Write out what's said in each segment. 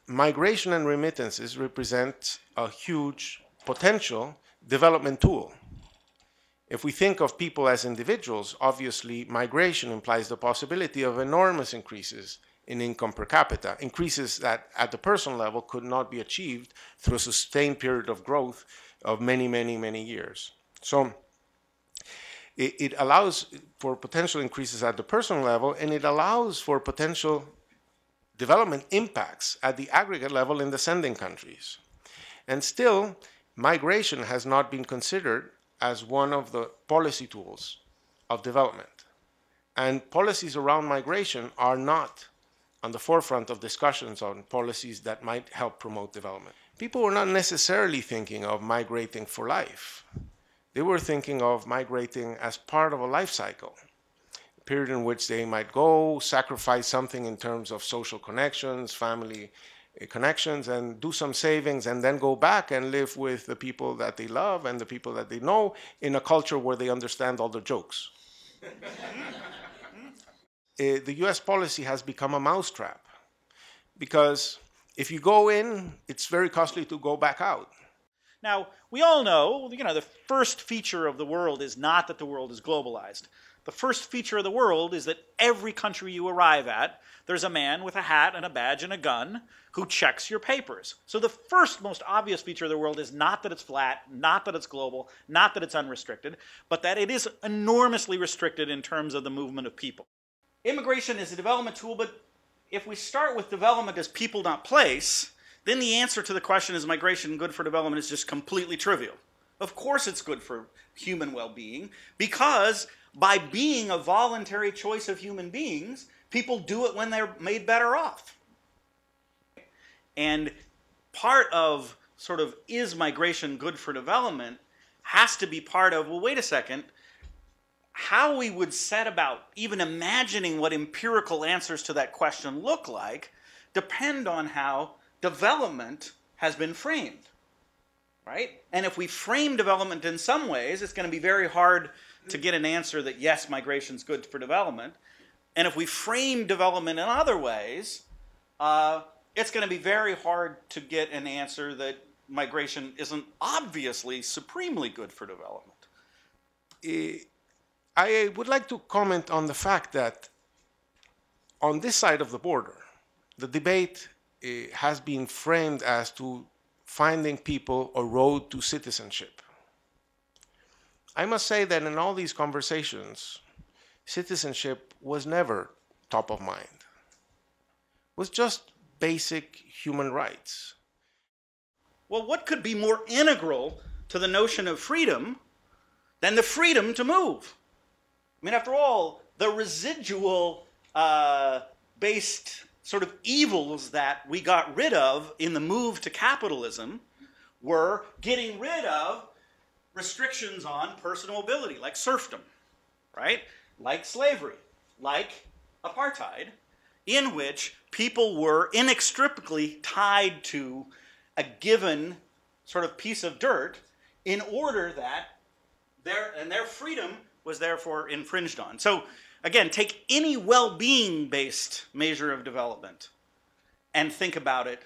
Migration and remittances represent a huge potential development tool. If we think of people as individuals, obviously migration implies the possibility of enormous increases in income per capita, increases that at the personal level could not be achieved through a sustained period of growth of many, many, many years. So it allows for potential increases at the personal level, and it allows for potential development impacts at the aggregate level in the sending countries. And still, migration has not been considered as one of the policy tools of development. And policies around migration are not on the forefront of discussions on policies that might help promote development. People were not necessarily thinking of migrating for life. They were thinking of migrating as part of a life cycle, a period in which they might go, sacrifice something in terms of social connections, family connections, and do some savings, and then go back and live with the people that they love and the people that they know in a culture where they understand all the jokes. The US policy has become a mousetrap, because if you go in, it's very costly to go back out. Now, we all know, the first feature of the world is not that the world is globalized. The first feature of the world is that every country you arrive at, there's a man with a hat and a badge and a gun who checks your papers. So the first most obvious feature of the world is not that it's flat, not that it's global, not that it's unrestricted, but that it is enormously restricted in terms of the movement of people. Immigration is a development tool, but if we start with development as people, not place, then the answer to the question, is migration good for development, is just completely trivial. Of course it's good for human well-being, because by being a voluntary choice of human beings, people do it when they're made better off. And part of sort of, is migration good for development, has to be part of, well, wait a second, how we would set about even imagining what empirical answers to that question look like depend on how development has been framed, right? And if we frame development in some ways, it's going to be very hard to get an answer that, yes, migration's good for development. And if we frame development in other ways, it's going to be very hard to get an answer that migration isn't obviously supremely good for development. I would like to comment on the fact that on this side of the border, the debate has been framed as to finding people a road to citizenship. I must say that in all these conversations, citizenship was never top of mind. It was just basic human rights. Well, what could be more integral to the notion of freedom than the freedom to move? I mean, after all, the residual based sort of evils that we got rid of in the move to capitalism were getting rid of restrictions on personal mobility, like serfdom, right? Like slavery, like apartheid, in which people were inextricably tied to a given sort of piece of dirt in order that their freedom was therefore infringed on. So again, take any well-being-based measure of development and think about it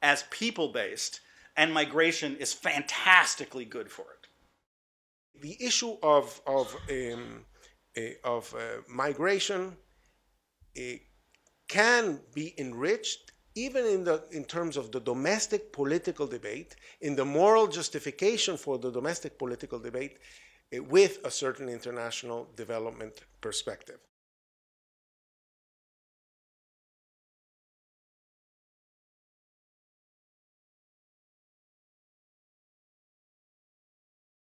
as people-based, and migration is fantastically good for it. The issue of migration can be enriched even in terms of the domestic political debate, in the moral justification for the domestic political debate, with a certain international development perspective.